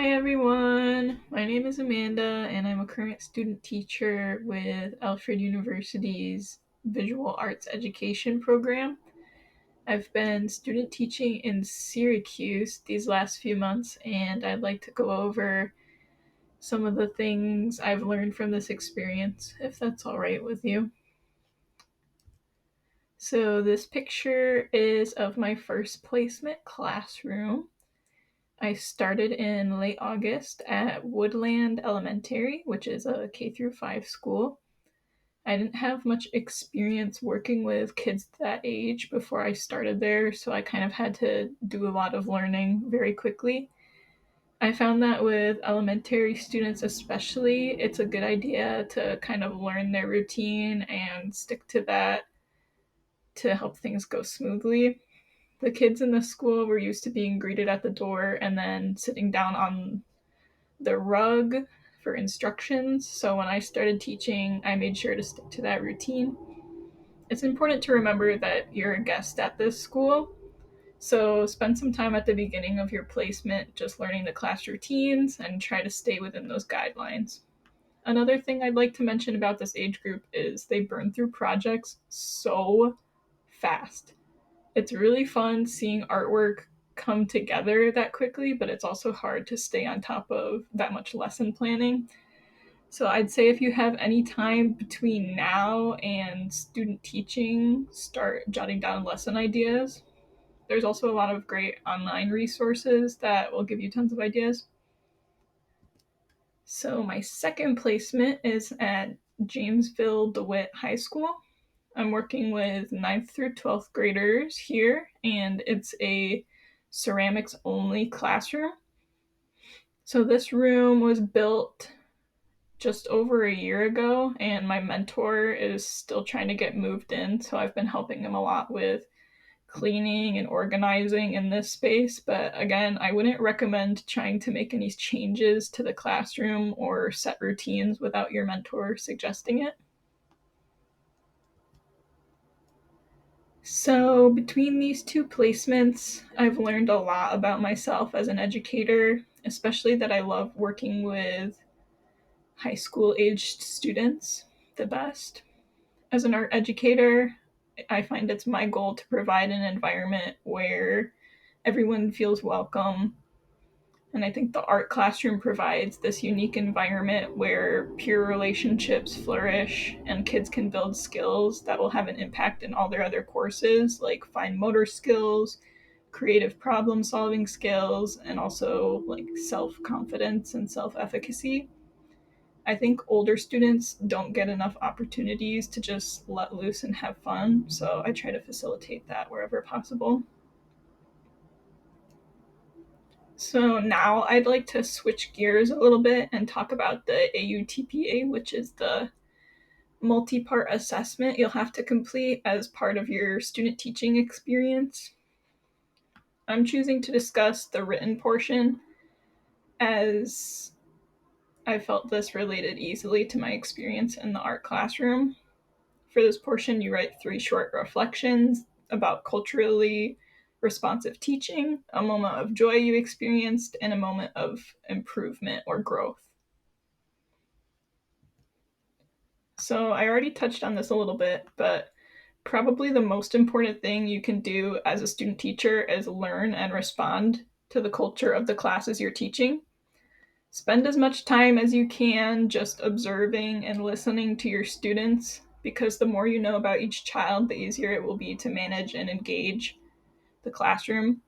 Hi everyone, my name is Amanda and I'm a current student teacher with Alfred University's Visual Arts Education program. I've been student teaching in Syracuse these last few months and I'd like to go over some of the things I've learned from this experience, if that's all right with you. So, this picture is of my first placement classroom. I started in late August at Woodland Elementary, which is a K through 5 school. I didn't have much experience working with kids that age before I started there, so I kind of had to do a lot of learning very quickly. I found that with elementary students, especially, it's a good idea to kind of learn their routine and stick to that to help things go smoothly. The kids in the school were used to being greeted at the door and then sitting down on the rug for instructions. So when I started teaching, I made sure to stick to that routine. It's important to remember that you're a guest at this school. So spend some time at the beginning of your placement just learning the class routines and try to stay within those guidelines. Another thing I'd like to mention about this age group is they burn through projects so fast. It's really fun seeing artwork come together that quickly, but it's also hard to stay on top of that much lesson planning. So I'd say if you have any time between now and student teaching, start jotting down lesson ideas. There's also a lot of great online resources that will give you tons of ideas. So my second placement is at Jamesville DeWitt High School. I'm working with 9th through 12th graders here, and it's a ceramics only classroom. So this room was built just over a year ago, and my mentor is still trying to get moved in, so I've been helping him a lot with cleaning and organizing in this space. But again, I wouldn't recommend trying to make any changes to the classroom or set routines without your mentor suggesting it. So, between these two placements, I've learned a lot about myself as an educator, especially that I love working with high school aged students the best. As an art educator, I find it's my goal to provide an environment where everyone feels welcome. And I think the art classroom provides this unique environment where peer relationships flourish and kids can build skills that will have an impact in all their other courses, like fine motor skills, creative problem solving skills, and also like self confidence and self efficacy. I think older students don't get enough opportunities to just let loose and have fun, so I try to facilitate that wherever possible. So now I'd like to switch gears a little bit and talk about the AUTPA, which is the multi part assessment you'll have to complete as part of your student teaching experience. I'm choosing to discuss the written portion as I felt this related easily to my experience in the art classroom. For this portion, you write 3 short reflections about culturally responsive teaching, a moment of joy you experienced, and a moment of improvement or growth. So, I already touched on this a little bit, but probably the most important thing you can do as a student teacher is learn and respond to the culture of the classes you're teaching. Spend as much time as you can just observing and listening to your students because the more you know about each child, the easier it will be to manage and engage the classroom.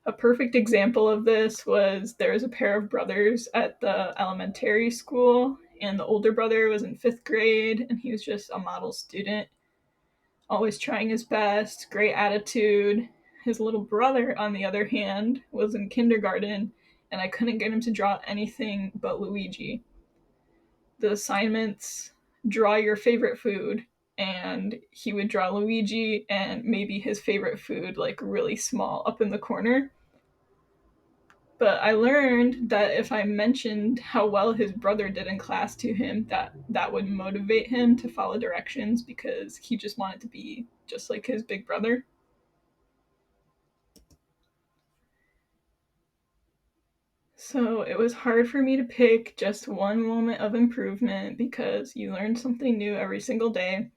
A perfect example of this was there was a pair of brothers at the elementary school, and the older brother was in 5th grade, and he was just a model student, always trying his best, great attitude. His little brother, on the other hand, was in kindergarten, and I couldn't get him to draw anything but Luigi. The assignments: draw your favorite food, and he would draw Luigi and maybe his favorite food, like really small, up in the corner. But I learned that if I mentioned how well his brother did in class to him, that would motivate him to follow directions because he just wanted to be just like his big brother. So it was hard for me to pick just one moment of improvement because you learn something new every single day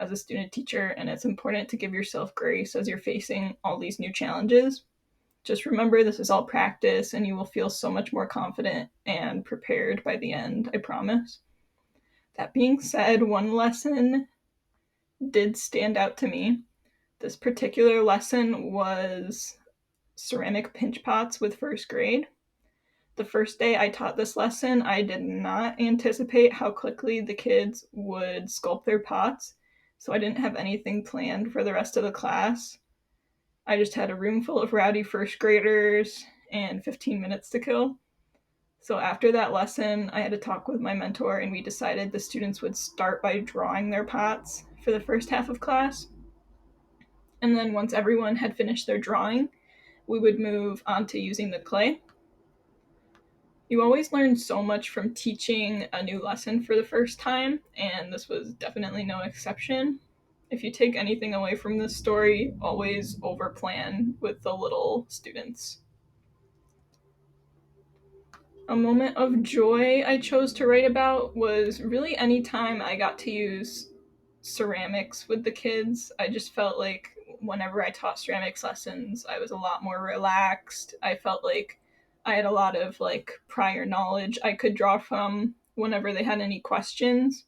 as a student teacher, and it's important to give yourself grace as you're facing all these new challenges. Just remember this is all practice, and you will feel so much more confident and prepared by the end, I promise. That being said, one lesson did stand out to me. This particular lesson was ceramic pinch pots with first grade. The first day I taught this lesson, I did not anticipate how quickly the kids would sculpt their pots, so I didn't have anything planned for the rest of the class. I just had a room full of rowdy first graders and 15 minutes to kill. So after that lesson, I had to talk with my mentor, and we decided the students would start by drawing their pots for the first half of class. And then once everyone had finished their drawing, we would move on to using the clay. You always learn so much from teaching a new lesson for the first time, and this was definitely no exception. If you take anything away from this story, always overplan with the little students. A moment of joy I chose to write about was really any time I got to use ceramics with the kids. I just felt like whenever I taught ceramics lessons, I was a lot more relaxed. I felt like I had a lot of like prior knowledge I could draw from whenever they had any questions.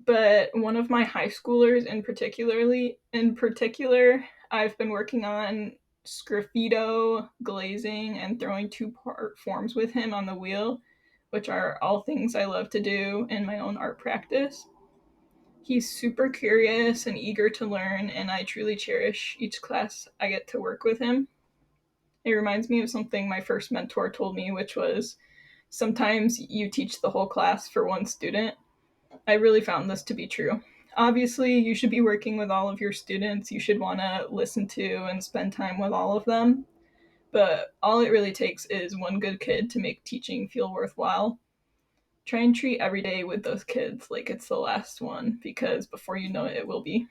But one of my high schoolers in particular, I've been working on sgraffito, glazing, and throwing two-part forms with him on the wheel, which are all things I love to do in my own art practice. He's super curious and eager to learn, and I truly cherish each class I get to work with him. It reminds me of something my first mentor told me, which was sometimes you teach the whole class for one student. I really found this to be true. Obviously, you should be working with all of your students. You should want to listen to and spend time with all of them. But all it really takes is one good kid to make teaching feel worthwhile. Try and treat every day with those kids like it's the last one, because before you know it, it will be.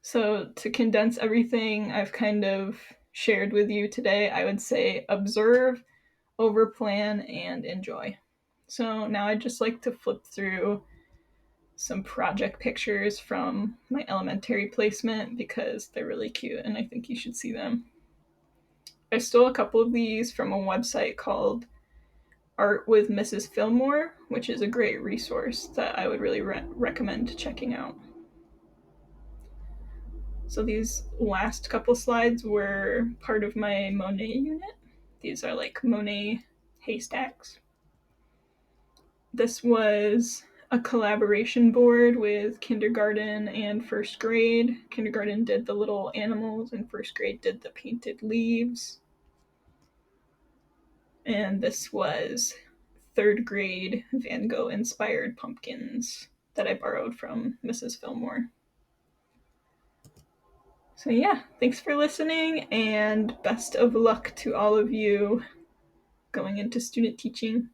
So, to condense everything I've kind of shared with you today, I would say observe, overplan, and enjoy. So, now I'd just like to flip through some project pictures from my elementary placement because they're really cute and I think you should see them. I stole a couple of these from a website called Art with Mrs. Fillmore, which is a great resource that I would really recommend checking out. So these last couple slides were part of my Monet unit. These are like Monet haystacks. This was a collaboration board with kindergarten and first grade. Kindergarten did the little animals, and first grade did the painted leaves. And this was third grade Van Gogh inspired pumpkins that I borrowed from Mrs. Fillmore. So, yeah, thanks for listening, and best of luck to all of you going into student teaching.